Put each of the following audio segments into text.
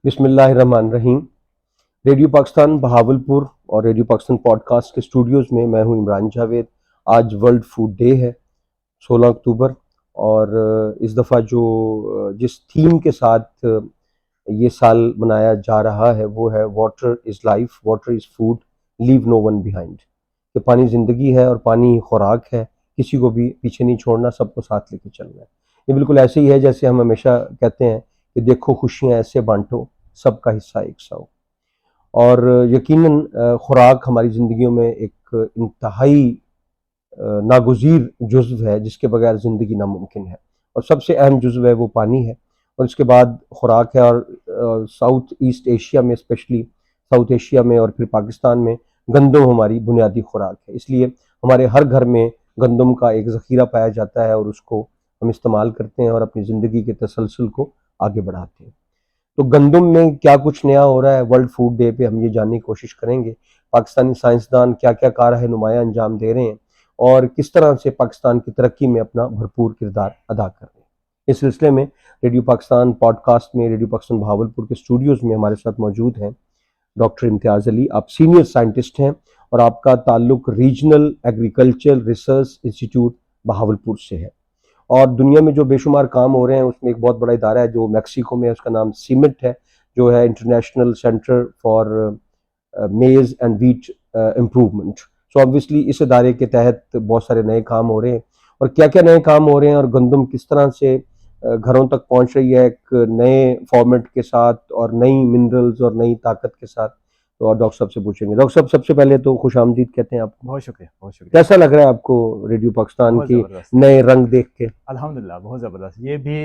بسم اللہ الرحمن الرحیم۔ ریڈیو پاکستان بہاولپور اور ریڈیو پاکستان پوڈ کاسٹ کے اسٹوڈیوز میں میں ہوں عمران جاوید۔ آج ورلڈ فوڈ ڈے ہے 16 اکتوبر، اور اس دفعہ جس تھیم کے ساتھ یہ سال منایا جا رہا ہے وہ ہے water is life, water is food, leave no one behind, کہ پانی زندگی ہے اور پانی خوراک ہے، کسی کو بھی پیچھے نہیں چھوڑنا، سب کو ساتھ لے کے چلنا ہے۔ یہ بالکل ایسے ہی ہے جیسے ہم ہمیشہ کہتے ہیں کہ دیکھو خوشیاں ایسے بانٹو، سب کا حصہ ایک سا ہو۔ اور یقیناً خوراک ہماری زندگیوں میں ایک انتہائی ناگزیر جزو ہے جس کے بغیر زندگی ناممکن ہے، اور سب سے اہم جزو ہے وہ پانی ہے، اور اس کے بعد خوراک ہے۔ اور ساؤتھ ایسٹ ایشیا میں، اسپیشلی ساؤتھ ایشیا میں اور پھر پاکستان میں گندم ہماری بنیادی خوراک ہے، اس لیے ہمارے ہر گھر میں گندم کا ایک ذخیرہ پایا جاتا ہے اور اس کو ہم استعمال کرتے ہیں اور اپنی زندگی کے تسلسل کو آگے بڑھاتے ہیں۔ تو گندم میں کیا کچھ نیا ہو رہا ہے ورلڈ فوڈ ڈے پہ، ہم یہ جاننے کی کوشش کریں گے پاکستانی سائنسدان کیا کیا کارہ نمایاں انجام دے رہے ہیں اور کس طرح سے پاکستان کی ترقی میں اپنا بھرپور کردار ادا کر رہے ہیں۔ اس سلسلے میں ریڈیو پاکستان پوڈ کاسٹ میں ریڈیو پاکستان بہاولپور کے اسٹوڈیوز میں ہمارے ساتھ موجود ہیں ڈاکٹر امتیاز علی۔ آپ سینئر سائنٹسٹ ہیں اور آپ کا تعلق regional agriculture research institute Bahawalpur سے ہے، اور دنیا میں جو بے شمار کام ہو رہے ہیں اس میں ایک بہت بڑا ادارہ ہے جو میکسیکو میں ہے، اس کا نام سیمٹ ہے، جو ہے International Center for Maize and Wheat Improvement. So obviously اس ادارے کے تحت بہت سارے نئے کام ہو رہے ہیں، اور کیا کیا نئے کام ہو رہے ہیں اور گندم کس طرح سے گھروں تک پہنچ رہی ہے ایک نئے فارمیٹ کے ساتھ اور نئی منرلز اور نئی طاقت کے ساتھ، تو اور ڈاکٹر صاحب سے پوچھیں گے۔ ڈاکٹر صاحب سب سے پہلے تو خوش آمدید کہتے ہیں آپ کو۔ بہت شکریہ، بہت شکریہ۔ کیسا لگ رہا ہے آپ کو ریڈیو پاکستان بہت کی زبردست، نئے رنگ دیکھ کے؟ الحمدللہ بہت زبردست۔ یہ بھی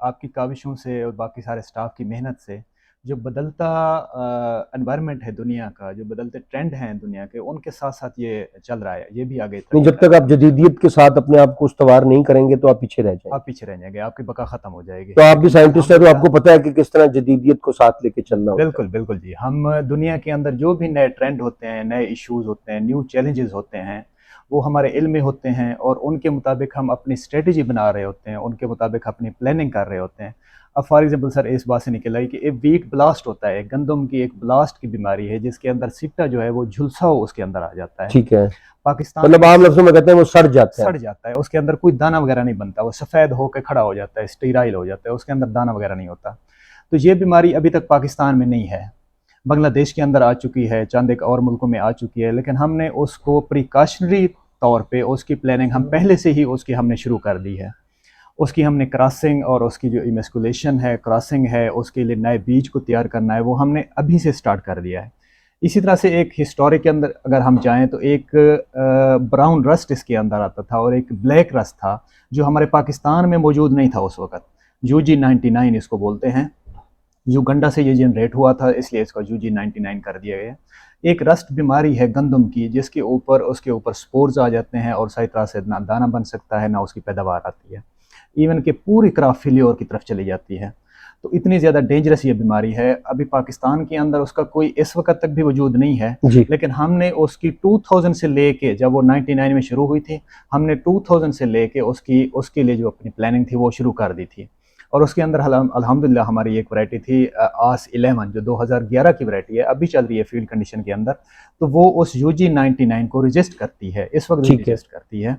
آپ کی کاوشوں سے اور باقی سارے سٹاف کی محنت سے، جو بدلتا انوائرمنٹ ہے دنیا کا، جو بدلتے ٹرینڈ ہیں دنیا کے، ان کے ساتھ ساتھ یہ چل رہا ہے، یہ بھی آگے نہیں، جب تک آپ جدیدیت کے ساتھ اپنے آپ کو استوار نہیں کریں گے تو آپ پیچھے رہ جائیں گے، آپ پیچھے رہ جائیں گے، آپ کی بقا ختم ہو جائے گی۔ تو آپ بھی لیکن سائنٹسٹ ہیں تو آپ الحمدللہ، کو پتہ ہے کہ کس طرح جدیدیت کو ساتھ لے کے چلنا ہوتا ہے۔ بالکل بالکل جی، ہم دنیا کے اندر جو بھی نئے ٹرینڈ ہوتے ہیں، نئے ایشوز ہوتے ہیں، نیو چیلنجز ہوتے ہیں، وہ ہمارے علم میں ہوتے ہیں، اور ان کے مطابق ہم اپنی اسٹریٹجی بنا رہے ہوتے ہیں، ان کے مطابق اپنی پلاننگ کر رہے ہوتے ہیں۔ اب فار ایگزامپل سر اس بات سے نکل آئی کہ ایک ویٹ بلاسٹ ہوتا ہے، گندم کی ایک بلاسٹ کی بیماری ہے جس کے اندر سٹا جو ہے وہ جھلسا ہو اس کے اندر آ جاتا ہے۔ ٹھیک ہے، پاکستان مطلب میں عام لفظوں میں کہتے ہیں وہ سڑ جاتا ہے۔ سڑ جاتا ہے، اس کے اندر کوئی دانہ وغیرہ نہیں بنتا، وہ سفید ہو کے کھڑا ہو جاتا ہے، اسٹیرائل ہو جاتا ہے، اس کے اندر دانہ وغیرہ نہیں ہوتا۔ تو یہ بیماری ابھی تک پاکستان میں نہیں ہے، بنگلہ دیش کے اندر آ چکی ہے، چند ایک اور ملکوں میں آ چکی ہے، لیکن ہم نے اس کو پریکاشنری طور پہ اس کی پلاننگ ہم پہلے سے ہی اس کی ہم نے شروع کر دی ہے۔ اس کی ہم نے کراسنگ اور اس کی جو ایمیسکولیشن ہے، کراسنگ ہے، اس کے لیے نئے بیج کو تیار کرنا ہے، وہ ہم نے ابھی سے سٹارٹ کر دیا ہے۔ اسی طرح سے ایک ہسٹوری کے اندر اگر ہم جائیں تو ایک براؤن رسٹ اس کے اندر آتا تھا اور ایک بلیک رسٹ تھا جو ہمارے پاکستان میں موجود نہیں تھا اس وقت، UG99 اس کو بولتے ہیں۔ یوگنڈا سے یہ جنریٹ ہوا تھا، اس لیے اس کو UG99 کر دیا گیا۔ ایک رسٹ بیماری ہے گندم کی جس کے اوپر سپورز آ جاتے ہیں اور صحیح طرح سے نہ دانہ بن سکتا ہے، نہ اس کی پیداوار آتی ہے، ایون کہ پوری کراپ فیلیور کی طرف چلی جاتی ہے۔ تو اتنی زیادہ ڈینجرس یہ بیماری ہے، ابھی پاکستان کے اندر اس کا کوئی اس وقت تک بھی وجود نہیں ہے، جی، لیکن ہم نے اس کی 2000 سے لے کے، جب وہ 99 میں شروع ہوئی تھی، ہم نے 2000 سے لے کے اس کے لیے جو اپنی پلاننگ تھی وہ شروع کر دی تھی۔ اور اس کے اندر الحمدللہ ہماری ایک ورائٹی تھی آس 11 جو 2011 کی ورائٹی ہے، ابھی چل رہی ہے فیلڈ کنڈیشن کے اندر، تو وہ اس UG99 کو رجسٹ کرتی ہے، اس وقت بھی ٹھیک ہے۔ رجسٹ کرتی ہے۔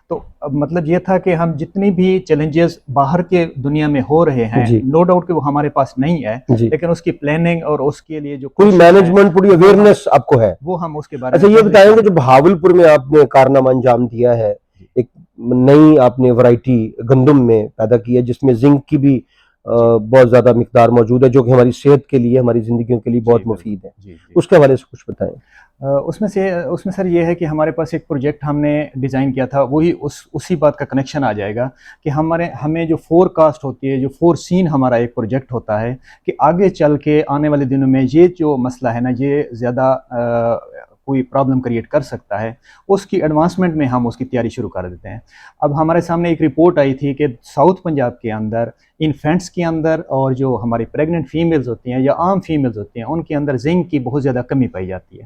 تو اب مطلب یہ تھا کہ ہم جتنی بھی چیلنجز باہر کے دنیا میں ہو رہے ہیں، جی نو ڈاؤٹ کہ وہ ہمارے پاس نہیں ہے، جی، لیکن اس کی پلاننگ اور اس کے لیے جو پوری کوشش ہے مینجمنٹ، پوری اویئرنیس آپ کو ہے۔ وہ ہم اس کے بارے اچھا میں یہ پہلے بتائیں سے کہ جو بہاولپور میں آپ نے کارنامہ انجام دیا ہے، جی ایک نئی آپ نے ورائٹی گندم میں پیدا کی ہے جس میں زنک کی بھی بہت زیادہ مقدار موجود ہے، جو کہ ہماری صحت کے لیے، ہماری زندگیوں کے لیے جی بہت بالکل مفید ہے، جی جی۔ اس کے حوالے سے کچھ بتائیں۔ اس میں سر یہ ہے کہ ہمارے پاس ایک پروجیکٹ ہم نے ڈیزائن کیا تھا، وہی اسی بات کا کنیکشن آ جائے گا کہ ہمیں جو فور کاسٹ ہوتی ہے، جو فور سین ہمارا ایک پروجیکٹ ہوتا ہے کہ آگے چل کے آنے والے دنوں میں یہ جو مسئلہ ہے نا، یہ زیادہ کوئی پرابلم کریٹ کر سکتا ہے، اس کی ایڈوانسمنٹ میں ہم اس کی تیاری شروع کر دیتے ہیں۔ اب ہمارے سامنے ایک رپورٹ آئی تھی کہ ساؤتھ پنجاب کے اندر انفینٹس کے اندر اور جو ہماری پریگننٹ فیمیلز ہوتی ہیں یا عام فیمیلز ہوتی ہیں، ان کے اندر زنک کی بہت زیادہ کمی پائی جاتی ہے۔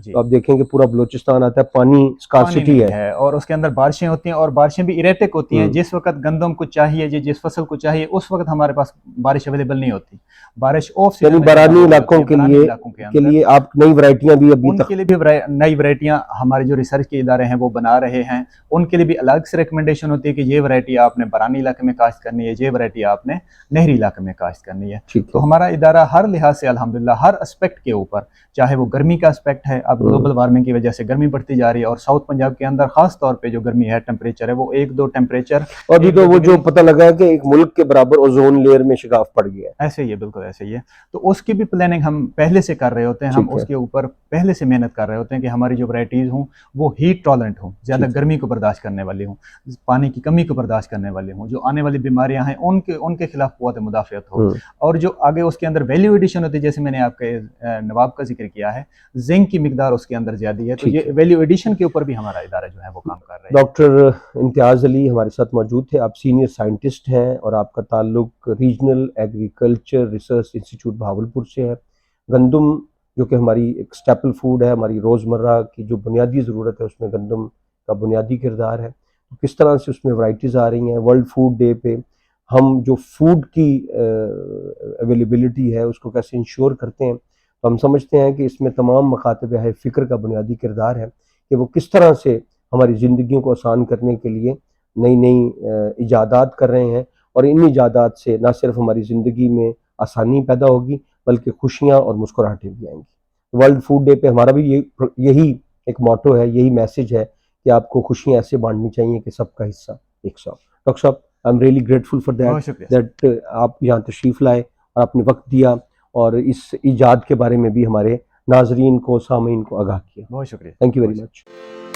جی تو آپ دیکھیں کہ پورا بلوچستان آتا ہے, پانی پانی اسکارسٹی نہیں ہے. ہے اور اس کے اندر بارشیں ہوتی ہیں اور بارشیں بھی اریٹک ہوتی ہیں. ہوں. جس وقت گندم کو چاہیے جس فصل کو چاہیے اس وقت ہمارے پاس بارش اویلیبل نہیں ہوتی. بارش آف سیزن یعنی میں زیادہ برانی ہو رہی علاقوں ہوتی ہے برانی علاقوں کے کے اندر. لیے آپ نئی ورائٹیاں بھی ابھی ان تک کے لیے بھی نئی ورائٹیاں ہمارے جو ریسرچ کے ادارے ہیں وہ بنا رہے ہیں. ان کے لیے بھی الگ سے ریکمنڈیشن ہوتی ہے کہ یہ ورائٹی آپ نے برانی علاقے میں کاشت کرنی ہے, یہ ورائٹی آپ نے نہری علاقے میں کاشت کرنی ہے. ٹھیک تو ہے. ہمارا ادارہ ہر لحاظ سے الحمدللہ ہر اسپیکٹ کے اوپر, چاہے وہ گرمی کا اسپیکٹ ہے, اب گلوبل وارمنگ کی وجہ سے گرمی بڑھتی جا رہی ہے اور ساؤتھ پنجاب کے اندر خاص طور پہ جو گرمی ہے ٹیمپریچر ہے وہ 1-2 ٹیمپریچر اور ابھی 1-2 تو وہ جو ڈگری پتہ لگا ہے کہ ایک ملک کے برابر اوزون لیئر میں شگاف پڑ گیا ہے. ایسے ہی ہے, بالکل ایسے ہی ہے. تو اس کی بھی پلاننگ ہم پہلے سے کر رہے ہوتے ہیں, ہم ٹھیک ہے. اس کے اوپر پہلے سے محنت کر رہے ہوتے ہیں کہ ہماری جو ورائٹیز ہوں وہ ہیٹ ٹالرنٹ ہوں, زیادہ ٹھیک ہے. گرمی کو برداشت کرنے والی ہوں, پانی کی کمی کو برداشت کرنے والی ہوں, جو آنے والی بیماریاں ہیں ان کے خلاف قوت مدافعت ہو. اور جو آگے اس کے اندر ویلیو ایڈیشن ہوتی ہے, جیسے میں نے آپ کے نواب کا ذکر کیا ہے, زنک کی مقدار اس کے اندر زیادہ ہے, تو ٹھیک یہ ہے. ویلیو ایڈیشن کے اوپر بھی ہمارا ادارہ جو ہے وہ کام کر رہے ہیں. ڈاکٹر امتیاز علی ہمارے ساتھ موجود تھے. آپ سینئر سائنٹسٹ ہیں اور آپ کا تعلق regional agriculture research institute Bahawalpur سے ہے. گندم جو کہ ہماری ایک اسٹیپل فوڈ ہے, ہماری روزمرہ کی جو بنیادی ضرورت ہے اس میں گندم کا بنیادی کردار ہے. کس طرح سے اس میں ورائٹیز آ رہی ہیں. ورلڈ فوڈ ڈے پہ ہم جو فوڈ کی اویلیبلٹی ہے اس کو کیسے انشور کرتے ہیں, تو ہم سمجھتے ہیں کہ اس میں تمام مکاتب فکر کا بنیادی کردار ہے کہ وہ کس طرح سے ہماری زندگیوں کو آسان کرنے کے لیے نئی نئی ایجادات کر رہے ہیں. اور ان ایجادات سے نہ صرف ہماری زندگی میں آسانی پیدا ہوگی بلکہ خوشیاں اور مسکراہٹیں بھی آئیں گی. ورلڈ فوڈ ڈے پہ ہمارا بھی یہی ایک موٹو ہے, یہی میسج ہے کہ آپ کو خوشیاں ایسے بانٹنی چاہیے کہ سب کا حصہ ایک ساتھ. ڈاکٹر صاحب I am really grateful for بہت شکریہ سر. دیٹ آپ یہاں تشریف لائے اور آپ نے وقت دیا اور اس ایجاد کے بارے میں بھی ہمارے ناظرین کو, سامعین کو آگاہ کیا. بہت شکریہ. Thank you very much.